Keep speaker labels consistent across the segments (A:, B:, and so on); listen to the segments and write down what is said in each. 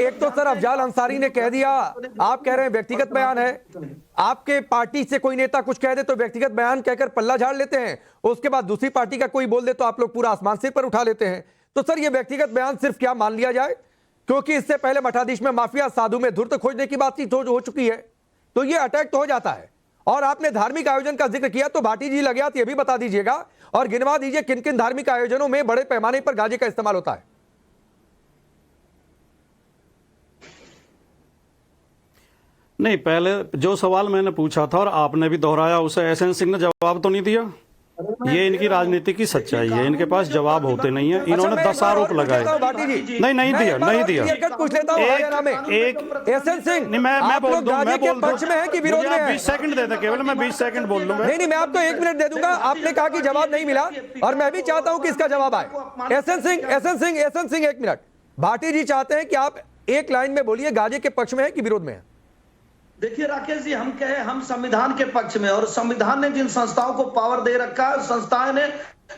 A: एक तो सर अफजाल अंसारी ने कह दिया, आप कह रहे हैं व्यक्तिगत बयान है। आपके पार्टी से कोई नेता कुछ कह दे तो व्यक्तिगत बयान कहकर पल्ला झाड़ लेते हैं, उसके बाद दूसरी पार्टी का कोई बोल दे तो आप लोग पूरा आसमान सिर पर उठा लेते हैं। तो सर ये व्यक्तिगत बयान सिर्फ क्या मान लिया जाए, क्योंकि इससे पहले मठाधीश में माफिया, साधु में धूर्त खोजने की बातचीत हो चुकी है, तो ये अटैक तो हो जाता है। और आपने धार्मिक आयोजन का जिक्र किया तो भाटी जी लग गया, तो ये भी बता दीजिएगा और गिनवा दीजिए किन किन धार्मिक आयोजनों में बड़े पैमाने पर गांजे का इस्तेमाल होता है।
B: नहीं, पहले जो सवाल मैंने पूछा था और आपने भी दोहराया उसे एसएन सिंह ने जवाब तो नहीं दिया। ये इनकी राजनीति की सच्चाई है, इनके पास जवाब होते नहीं है। इन्होंने 10 आरोप लगाए। नहीं दिया।
A: पूछ लेता हूं
B: एक
A: एसएन सिंह,
B: नहीं, मैं बोल दूं, मैं बोल
A: पक्ष में है कि विरोध में है?
B: 20 सेकंड दे दे, केवल मैं 20 सेकंड बोल लूंगा।
A: नहीं, मैं आपको 1 मिनट दे दूंगा। आपने कहा कि जवाब नहीं मिला और मैं भी चाहता हूं कि इसका जवाब आए। SN Singh 1 minute. भाटी जी चाहते हैं कि आप एक लाइन में बोलिए, गांजे के पक्ष में है कि विरोध में है?
C: देखिए राकेश जी, हम कहे हम संविधान के पक्ष में, और संविधान ने जिन संस्थाओं को पावर दे रखा है, संस्थाएं ने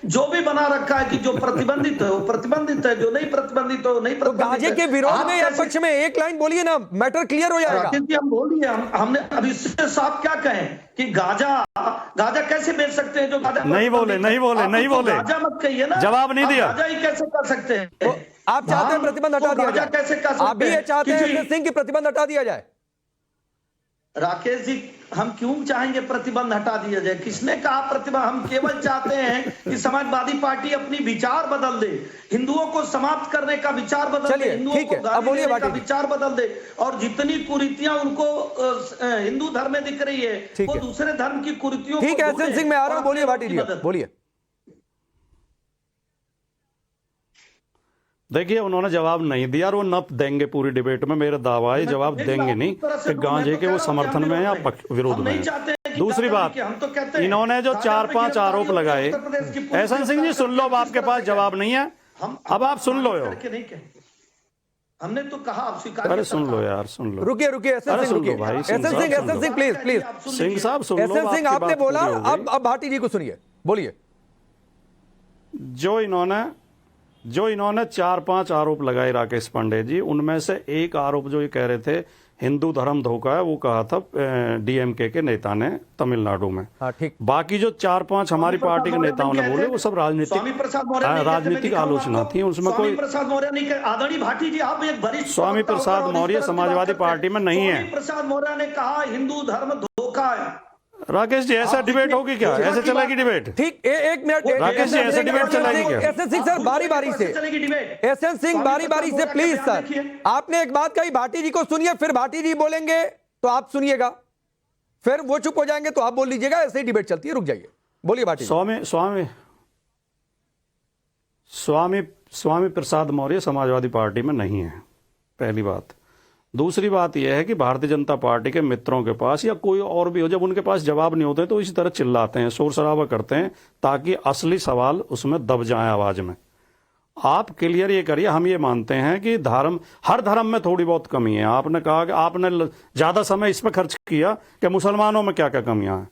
C: जो भी बना रखा है कि जो प्रतिबंधित है वो प्रतिबंधित है, जो नहीं प्रतिबंधित है वो नहीं प्रतिबंधित है।
A: गांजे के विरोध में या पक्ष में एक लाइन बोलिए ना, मैटर क्लियर हो जाएगा।
C: राकेश जी हम बोलिए, हमने अभी इससे साफ क्या कहें कि गांजा कैसे बेच सकते हैं जो गांजा
B: नहीं बोले
C: गांजा मत कहिए ना,
B: जवाब नहीं दिया।
C: गांजा ही कैसे कर सकते हैं?
A: आप चाहते हैं प्रतिबंध हटा दिया जाए?
C: कैसे कर सकते हैं?
A: आप भी ये चाहते हैं सिंह की प्रतिबंध हटा दिया जाए?
C: राकेश जी, हम क्यों चाहेंगे प्रतिबंध हटा दिया जाए? किसने कहा प्रतिबंध? हम केवल चाहते हैं कि समाजवादी पार्टी अपनी विचार बदल दे, हिंदुओं को समाप्त करने का विचार बदल दे, हिंदुओं को गाली देने का विचार बदल दे, और जितनी कुरीतियां उनको हिंदू धर्म में दिख रही है वो दूसरे धर्म की कुरीतियों।
A: ठीक है एसएन सिंह, मैं आ रहा हूं, बोलिए भाटी जी, बोलिए।
B: देखिए, उन्होंने जवाब नहीं दिया और वो न देंगे पूरी डिबेट में। मेरा दावा है जवाब देंगे नहीं कि गांजे के वो समर्थन में है या विरोध में है। दूसरी बात, इन्होंने जो 4-5 आरोप लगाए, एसएन सिंह जी सुन लो, अब आपके पास जवाब नहीं है, अब आप सुन लो।
C: हमने तो कहा आप स्वीकार।
B: अरे सुन लो यार, सुन लो।
A: रुकिए एसएन सिंह प्लीज
B: सिंह साहब सुन लो।
A: एसएन सिंह आपने बोला, अब भाटी जी को सुनिए, बोलिए।
B: जो इन्होंने 4-5 आरोप लगाए राकेश पांडे जी, उनमें से एक आरोप जो ये कह रहे थे हिंदू धर्म धोखा है, वो कहा था डीएमके के नेता ने तमिलनाडु में।
A: हाँ, ठीक।
B: बाकी जो 4-5 हमारी पार्टी के नेताओं ने बोले वो सब राजनीतिक आलोचना थी, उसमें कोई।
C: आदरणीय भाटी जी, आप एक वरिष्ठ
B: स्वामी प्रसाद मौर्य समाजवादी पार्टी में नहीं है।
C: प्रसाद मौर्य ने कहा हिंदू धर्म धोखा है।
B: राकेश जी, ऐसा डिबेट होगी क्या? ऐसे चलेगी डिबेट?
A: ठीक, 1 मिनट
B: राकेश जी, ऐसे डिबेट चलेगी क्या?
A: एसएन सिंह सर बारी-बारी से, एसएन सिंह बारी-बारी से प्लीज सर। आपने एक बात कही, भाटी जी को सुनिए, फिर भाटी जी बोलेंगे तो आप सुनिएगा, फिर वो चुप हो जाएंगे तो आप बोल लीजिएगा, ऐसे ही डिबेट चलती है। रुक जाइए, बोलिए भाटी जी। स्वामी प्रसाद मौर्य समाजवादी पार्टी में नहीं है, पहली बात। दूसरी बात यह है कि भारतीय जनता पार्टी के मित्रों के पास या कोई और भी हो, जब उनके पास जवाब नहीं होते तो इसी तरह चिल्लाते हैं, शोर शराबा करते हैं, ताकि असली सवाल उसमें दब जाए आवाज में। आप क्लियर ये करिए, हम ये मानते हैं कि हर धर्म में थोड़ी बहुत कमी है। आपने कहा कि आपने ज्यादा समय इस पर खर्च किया कि मुसलमानों में क्या क्या कमियां हैं।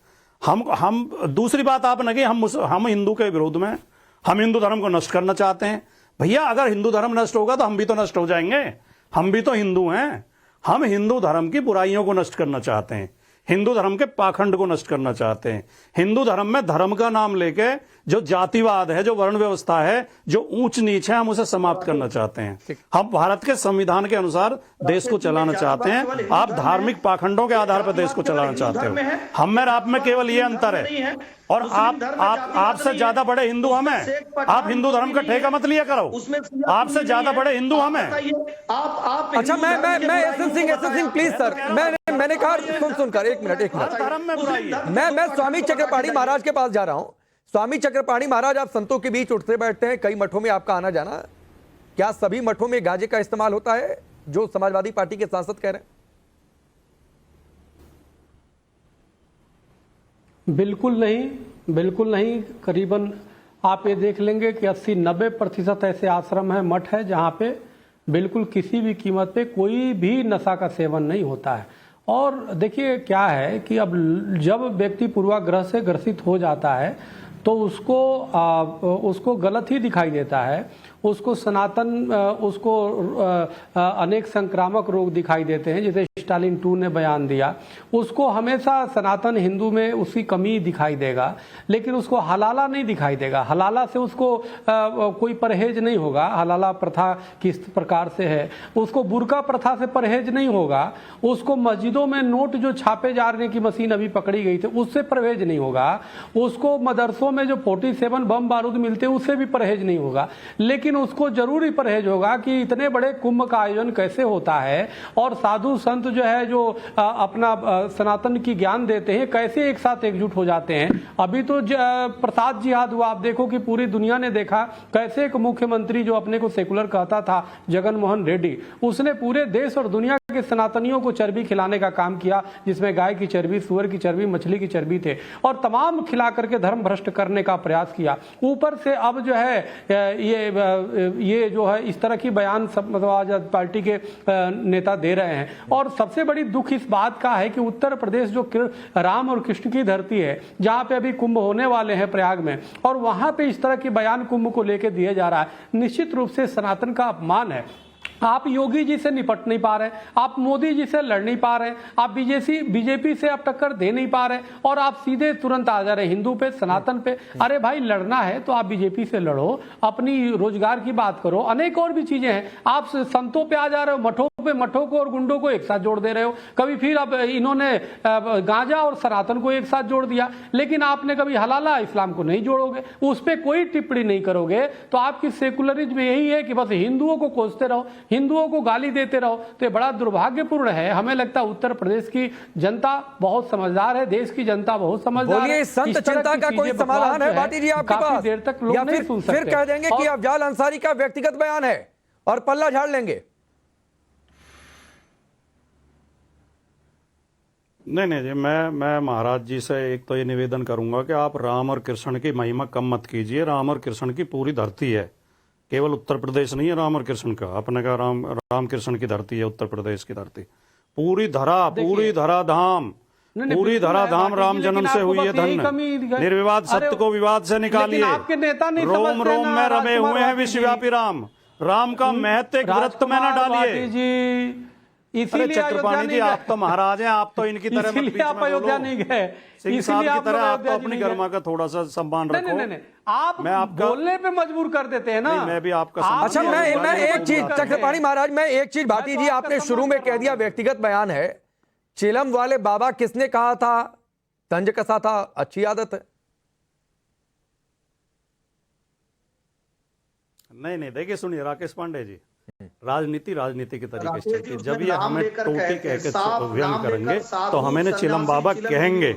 A: हम दूसरी बात आपने कही हम हिंदू के विरोध में, हम हिंदू धर्म को नष्ट करना चाहते हैं। भैया, अगर हिंदू धर्म नष्ट होगा तो हम भी तो नष्ट हो जाएंगे। हम भी तो हिंदू हैं। हम हिंदू धर्म की बुराइयों को नष्ट करना चाहते हैं, हिंदू धर्म के पाखंड को नष्ट करना चाहते हैं। हिंदू धर्म में धर्म का नाम लेके जो जातिवाद है, जो वर्ण व्यवस्था है, जो ऊंच नीच है, हम उसे समाप्त करना चाहते हैं। हम भारत के संविधान के अनुसार देश को चलाना चाहते हैं। आप धार्मिक पाखंडों के आधार पर देश को चलाना चाहते हो। हम में आप में केवल ये अंतर है। और आपसे ज्यादा बड़े हिंदू हम हैं। आप हिंदू धर्म का ठेका मत लिया करो, आपसे ज्यादा बड़े हिंदू हम हैं। अच्छा, मैं एसएन सिंह प्लीज सर, मैंने कहा सुनकर 1 मिनट मैं स्वामी चक्रपाणी महाराज के पास जा रहा हूं। स्वामी चक्रपाणी महाराज, आप संतों के बीच उठते बैठते हैं, कई मठों में आपका आना जाना, क्या सभी मठों में गांजे का इस्तेमाल होता है जो समाजवादी पार्टी के सांसद कह रहे हैं?
D: बिल्कुल नहीं। करीबन आप ये देख लेंगे कि 80-90% ऐसे आश्रम है, मठ है, जहाँ पे बिल्कुल किसी भी कीमत पे कोई भी नशा का सेवन नहीं होता है। और देखिए क्या है कि अब जब व्यक्ति पूर्वाग्रह से ग्रसित हो जाता है तो उसको गलत ही दिखाई देता है। उसको सनातन उसको अनेक संक्रामक रोग दिखाई देते हैं, जैसे स्टालिन 2 ने बयान दिया। उसको हमेशा सनातन हिंदू में उसकी कमी दिखाई देगा, लेकिन उसको हलाला नहीं दिखाई देगा। हलाला से उसको कोई परहेज नहीं होगा। हलाला प्रथा किस प्रकार से है, उसको बुर्का प्रथा से परहेज नहीं होगा। उसको मस्जिदों में नोट जो छापे जाने की मशीन अभी पकड़ी गई थी उससे परहेज नहीं होगा। उसको मदरसों में जो 47 बम बारूद मिलते हैं उससे भी परहेज नहीं होगा। लेकिन उसको जरूरी परहेज होगा कि इतने बड़े कुंभ का आयोजन कैसे होता है और साधु संत जो है जो अपना सनातन की ज्ञान देते हैं कैसे एक साथ एकजुट हो जाते हैं। अभी तो प्रसाद जिहाद हुआ, आप देखो कि पूरी दुनिया ने देखा कैसे एक मुख्यमंत्री जो अपने को सेकुलर कहता था, जगन मोहन रेड्डी, उसने पूरे देश और दुनिया के सनातनियों को चर्बी खिलाने का काम किया, जिसमें गाय की चर्बी, सुअर की चर्बी, मछली की चर्बी थे, और तमाम खिला करके धर्म भ्रष्ट करने का प्रयास किया। ऊपर से अब जो है ये जो है इस तरह की बयान समाजवादी पार्टी के नेता दे रहे हैं। और सबसे बड़ी दुख इस बात का है कि उत्तर प्रदेश जो राम और कृष्ण की धरती है, जहां पे अभी कुंभ होने वाले हैं प्रयाग में, और वहां पे इस तरह की बयान कुंभ को लेकर दिया जा रहा है, निश्चित रूप से सनातन का अपमान है। आप योगी जी से निपट नहीं पा रहे, आप मोदी जी से लड़ नहीं पा रहे, आप बीजेपी से आप टक्कर दे नहीं पा रहे, और आप सीधे तुरंत आ जा रहे हिंदू पे, सनातन पे। अरे भाई, लड़ना है तो आप बीजेपी से लड़ो, अपनी रोजगार की बात करो, अनेक और भी चीजें हैं। आप संतों पे आ जा रहे हो, मठों को और गुंडों को एक साथ जोड़ दे रहे हो। कभी फिर अब इन्होंने गांजा और सनातन को एक साथ जोड़ दिया, लेकिन आपने कभी हलाला इस्लाम को नहीं जोड़ोगे, उस पर कोई टिप्पणी नहीं करोगे। तो आपकी सेकुलरिज्म यही है कि बस हिंदुओं को कोसते रहो, हिंदुओं को गाली देते रहो। तो ये बड़ा दुर्भाग्यपूर्ण है। हमें लगता है उत्तर प्रदेश की जनता बहुत समझदार है, देश की जनता बहुत समझदार है।
B: बोलिए, संत चिंता का कोई समाधान है भाटी जी आपके पास?
D: देर तक लोग नहीं सुन सकते।
B: फिर कह देंगे कि अफजाल अंसारी का व्यक्तिगत बयान है और पल्ला झाड़ लेंगे।
A: नहीं जी, मैं महाराज जी से एक तो ये निवेदन करूंगा कि आप राम और कृष्ण की महिमा कम मत कीजिए। राम और कृष्ण की पूरी धरती है, केवल उत्तर प्रदेश नहीं है राम और कृष्ण का। अपने का राम कृष्ण की धरती है उत्तर प्रदेश की धरती। पूरी धरा धाम, पूरी धरा धाम राम जन्म से हुई है धन्य। निर्विवाद सत्य को विवाद से निकालिए। रोम रोम में रमे हुए हैं विश्वव्यापी राम। राम का महत्व एक व्रत में न डालिए।
D: इसीलिए
A: चक्रपाणी जी, आप तो महाराज हैं, आप तो इनकी तरह मत बीच में
D: आप अयोध्या नहीं गए,
A: इसलिए आप तो अपनी गरिमा का थोड़ा सा सम्मान रखो।
D: नहीं, आप बोलने पे मजबूर कर देते हैं ना।
A: मैं भी आपका
B: अच्छा, मैं एक चीज चक्रपाणी महाराज, मैं एक चीज, भाटी जी आपने शुरू में कह दिया व्यक्तिगत बयान है। चिलम वाले बाबा किसने कहा था तंज कसा था? अच्छी आदत है।
A: नहीं, देखिए सुनिए राकेश पांडे जी, राजनीति के तरीके से चलती है। जब ये हमें टोटी कह के व्यंग करेंगे तो हमें चिलम बाबा कहेंगे।